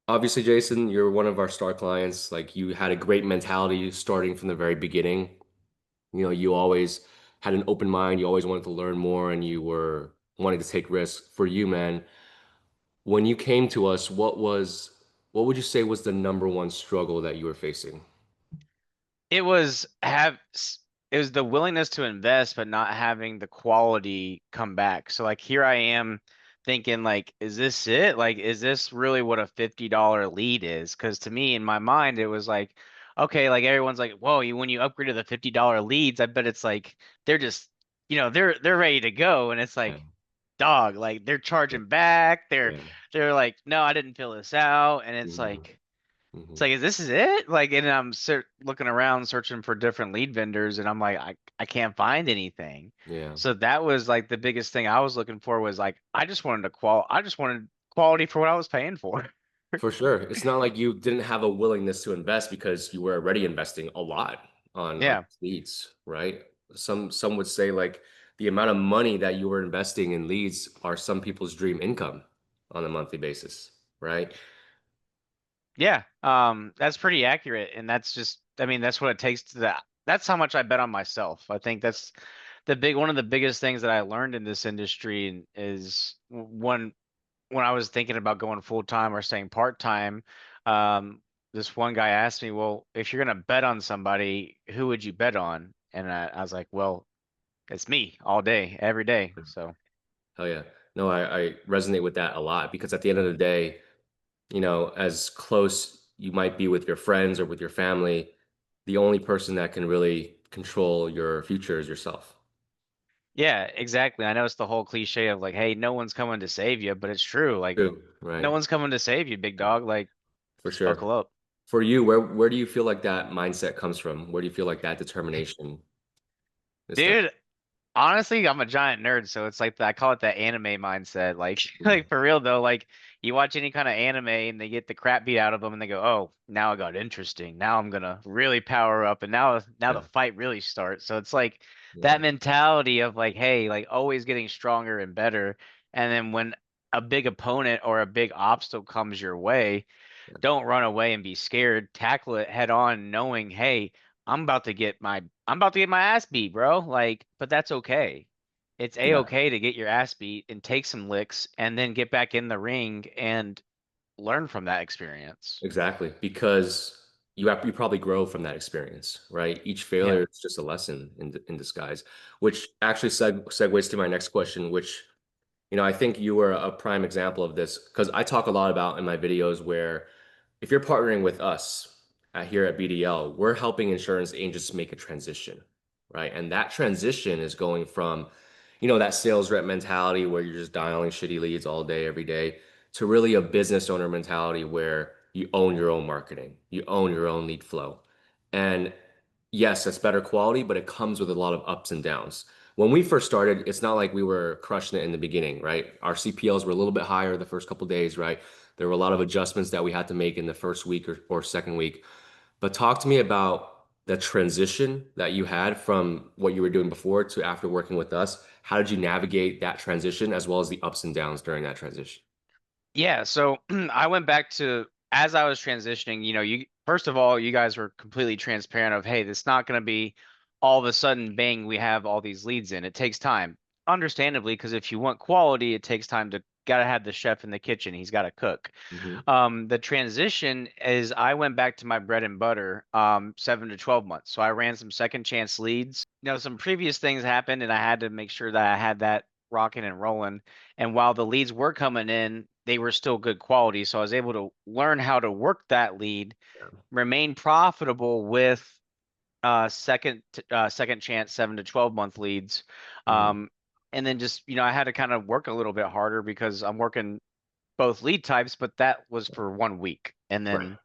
Obviously, Jason, you're one of our star clients. Like you had a great mentality starting from the very beginning. You always had an open mind. You always wanted to learn more and you were wanting to take risks. For you, man, when you came to us, what would you say was the number one struggle that you were facing? It was have it was the willingness to invest, but not having the quality come back. So like here I am thinking like, is this it? Like, is this really what a $50 lead is? Because to me, in my mind, it was like, okay, like everyone's like, whoa, when you upgrade to the $50 leads, I bet it's like they're just, they're ready to go. And it's Yeah, like, dog, like they're charging back. They're yeah, they're like, no, I didn't fill this out. And hmm it's hmm like, is this is it? Like, and I'm looking around searching for different lead vendors, and I'm like, I can't find anything. yeah, So that was like the biggest thing I was looking for was like, I just wanted quality for what I was paying for. for sure. It's not like you didn't have a willingness to invest because you were already investing a lot on Yeah. leads, right? Some would say like the amount of money that you were investing in leads are some people's dream income on a monthly basis, right? Yeah. That's pretty accurate. And that's just, I mean, that's what it takes to that. That's how much I bet on myself. I think that's one of the biggest things that I learned in this industry is when I was thinking about going full time or staying part time, um, this one guy asked me, "Well, if you're gonna bet on somebody, who would you bet on?" And I was like, "Well, it's me all day, every day." So Hell yeah. No, I resonate with that a lot because at the end of the day, as close you might be with your friends or with your family, the only person that can really control your future is yourself. yeah, exactly. I know it's the whole cliche of like, "Hey, no one's coming to save you," but it's true. Like, True, no right? one's coming to save you, big dog. Like, For just buckle sure. up. For you, where do you feel like that mindset comes from? Where do you feel like that determination is stemming? Dude, honestly, I'm a giant nerd, so it's like I call it that anime mindset. Like, Mhm. like for real though, like you watch any kind of anime and they get the crap beat out of them, and they go, "Oh, now it got interesting. Now I'm gonna really power up, and now the Yeah, fight really starts." So it's like that yeah, mentality of like, hey, like always getting stronger and better. And then when a big opponent or a big obstacle comes your way, yeah, don't run away and be scared. Tackle it head on, knowing, hey, I'm about to get my ass beat, bro. Like, but that's okay. It's yeah, a-okay to get your ass beat and take some licks and then get back in the ring and learn from that experience. exactly. Because you probably grow from that experience, right? Each Yeah. failure is just a lesson in disguise, which actually segues to my next question, which I think you were a prime example of this because I talk a lot about in my videos where if you're partnering with us here at BDL, we're helping insurance agents make a transition, right? And that transition is going from, that sales rep mentality where you're just dialing shitty leads all day, every day, to really a business owner mentality where you own your own marketing, you own your own lead flow. And yes, that's better quality, but it comes with a lot of ups and downs. When we first started, it's not like we were crushing it in the beginning, right? Our CPLs were a little bit higher the first couple days, right? There were a lot of adjustments that we had to make in the first week or second week. But talk to me about the transition that you had from what you were doing before to after working with us. How did you navigate that transition as well as the ups and downs during that transition? Yeah, so I went back to as I was transitioning, you first of all, you guys were completely transparent of, hey, this not going to be all of a sudden, bang, we have all these leads in. It takes time. Understandably, because if you want quality, it takes time to gotta have the chef in the kitchen. He's got to cook. Hmm. The transition is I went back to my bread and butter, 7 to 12 months. So I ran some second chance leads. Some previous things happened, and I had to make sure that I had that rocking and rolling. And while the leads were coming in, they were still good quality. So I was able to learn how to work that lead, remain profitable with second chance 7 to 12 month leads. Hmm. Um, and then just, I had to kind of work a little bit harder because I'm working both lead types, but that was for 1 week. And Right. then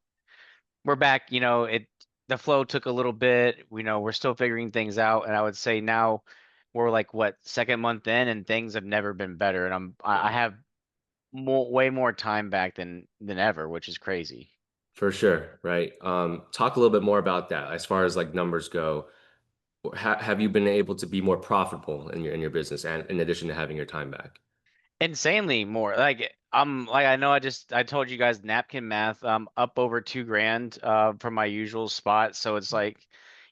we're back, the flow took a little bit, we're still figuring things out. And I would say now we're like what, second month in, and things have never been better. And I have way more time back than ever, which is crazy. For sure, right? Talk a little bit more about that as far as like numbers go. Have you been able to be more profitable in your business and in addition to having your time back? Insanely more. Like like I know I told you guys napkin math. Up over 2 grand from my usual spot. So it's like,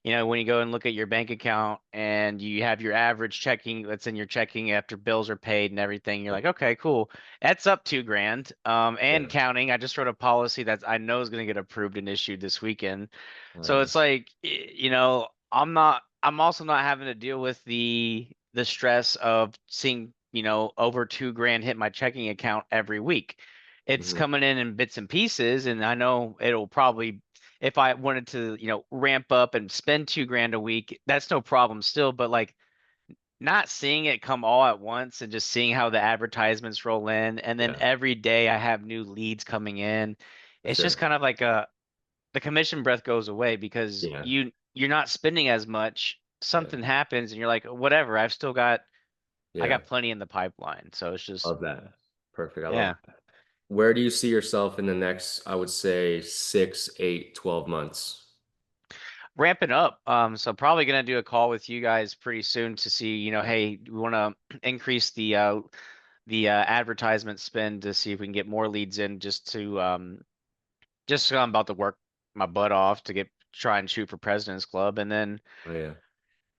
when you go and look at your bank account and you have your average checking that's in your checking after bills are paid and everything, you're like, okay, cool. That's up 2 grand. And Yeah. counting. I just wrote a policy that I know is gonna get approved and issued this weekend. Oh, So it's nice. like, I'm also not having to deal with the stress of seeing, over 2 grand hit my checking account every week. It's Hmm. coming in bits and pieces, and I know it'll probably, if I wanted to, ramp up and spend 2 grand a week, that's no problem still, but like not seeing it come all at once and just seeing how the advertisements roll in, and then Yeah. every day I have new leads coming in. It's just Sure. kind of like the commission breath goes away because Yeah. you're not spending as much. Yeah. Something happens and you're like, whatever, I Yeah. got plenty in the pipeline. So it's just, Love that. Perfect. I love yeah, that. Where do you see yourself in the next, I would say, 6, 8, 12 months? ramping up. So probably gonna do a call with you guys pretty soon to see, Yeah. hey, we want to increase the advertisement spend to see if we can get more leads in just I'm about to work my butt off to get try and shoot for President's Club. And then Oh, yeah.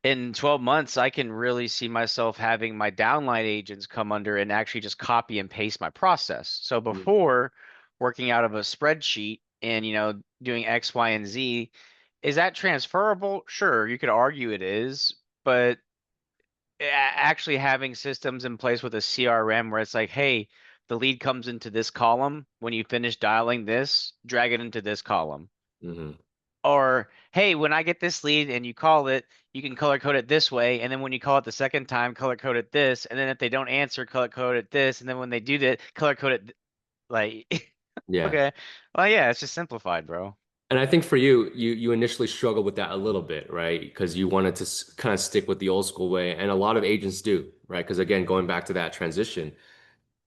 in 12 months, I can really see myself having my downline agents come under and actually just copy and paste my process. So Mhm. before working out of a spreadsheet and, doing X, Y, and Z, is that transferable? Sure, you could argue it is, but actually having systems in place with a CRM where it's like, hey, the lead comes into this column. When you finish dialing this, drag it into this column. Mhm. Or, hey, when I get this lead and you call it, you can color code it this way. And then when you call it the second time, color code it this. And then if they don't answer, color code it this. And then when they do that, color code it like, Yeah. okay. Well, yeah, it's just simplified, bro. And I think for you, you initially struggled with that a little bit, right? Because you wanted to kind of stick with the old school way, and a lot of agents do, right? Because again, going back to that transition,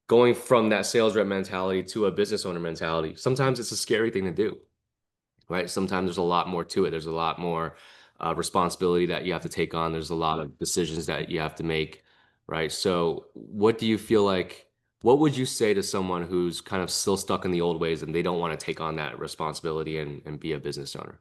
going from that sales rep mentality to a business owner mentality, sometimes it's a scary thing to do, right? Sometimes there's a lot more to it. There's a lot more responsibility that you have to take on. There's a lot of decisions that you have to make, right? So, what do you feel like? What would you say to someone who's kind of still stuck in the old ways and they don't want to take on that responsibility and be a business owner?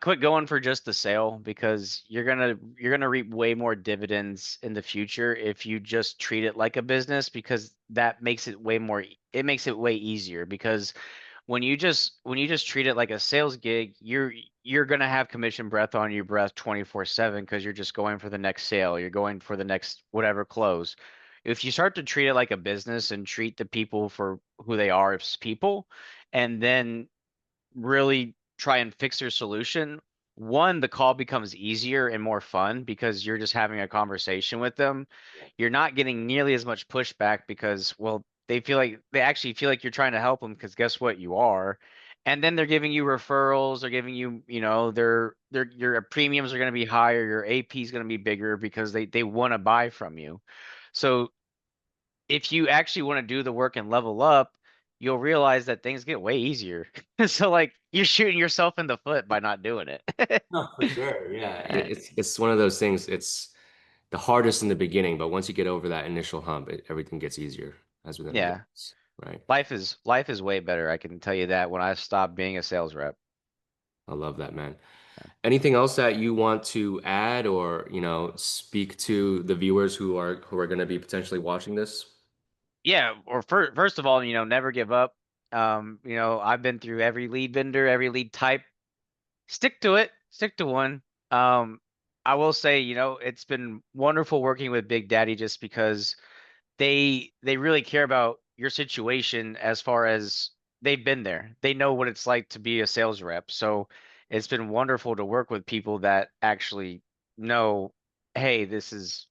Quit going for just the sale because you're gonna reap way more dividends in the future if you just treat it like a business because that makes it way more it makes it way easier because when you just treat it like a sales gig, you're gonna have commission breath on your breath 24/7 because you're just going for the next sale, you're going for the next whatever close. If you start to treat it like a business and treat the people for who they are as people, and then really try and fix your solution, one, the call becomes easier and more fun because you're just having a conversation with them. You're not getting nearly as much pushback because, well, they actually feel like you're trying to help them because guess what? You are. And then they're giving you referrals, they're giving you, your premiums are going to be higher, your AP is going to be bigger because they want to buy from you. So if you actually want to do the work and level up, you'll realize that things get way easier. So like you're shooting yourself in the foot by not doing it. No, for sure. Yeah, Uh, it's one of those things. It's the hardest in the beginning, but once you get over that initial hump, everything gets easier as with anything Yeah, else, right? life is way better. I can tell you that when I stopped being a sales rep. I love that, man. Anything else that you want to add or, speak to the viewers who are going to be potentially watching this? Yeah, or first of all, never give up. I've been through every lead vendor, every lead type. Stick to it. Stick to one. Um, I will say, it's been wonderful working with Big Daddy just because they really care about your situation as far as they've been there. They know what it's like to be a sales rep. So it's been wonderful to work with people that actually know, hey, this is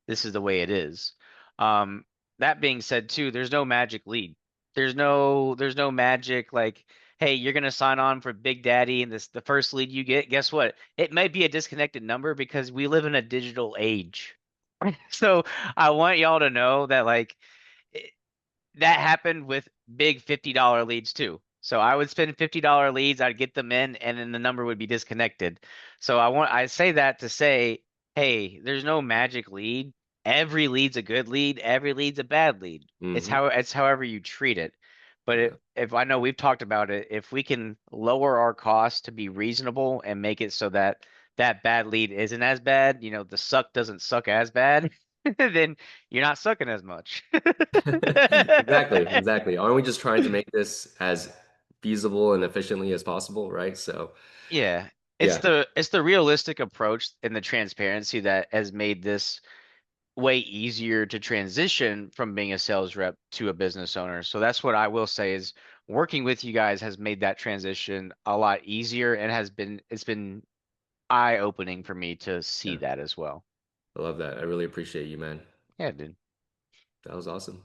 the way it is. Um, that being said too, there's no magic lead. There's no magic like, hey, you're gonna sign on for Big Daddy and this the first lead you get, guess what? It might be a disconnected number because we live in a digital age. So I want y'all to know that like it- that happened with big $50 leads too. So I would spend $50 leads, I'd get them in, and then the number would be disconnected. So I say that to say, hey, there's no magic lead. every lead's a good lead, every lead's a bad lead. Hmm. It's however you treat it. But Yeah. if I know we've talked about it, if we can lower our costs to be reasonable and make it so that that bad lead isn't as bad, the suck doesn't suck as bad, then you're not sucking as much. Exactly, exactly. Aren't we just trying to make this as feasible and efficiently as possible, right? So, Yeah, yeah, it's the realistic approach and the transparency that has made this way easier to transition from being a sales rep to a business owner. So that's what I will say is working with you guys has made that transition a lot easier and it's been eye-opening for me to see yeah. that as well. I love that. I really appreciate you, man. Yeah, dude. That was awesome.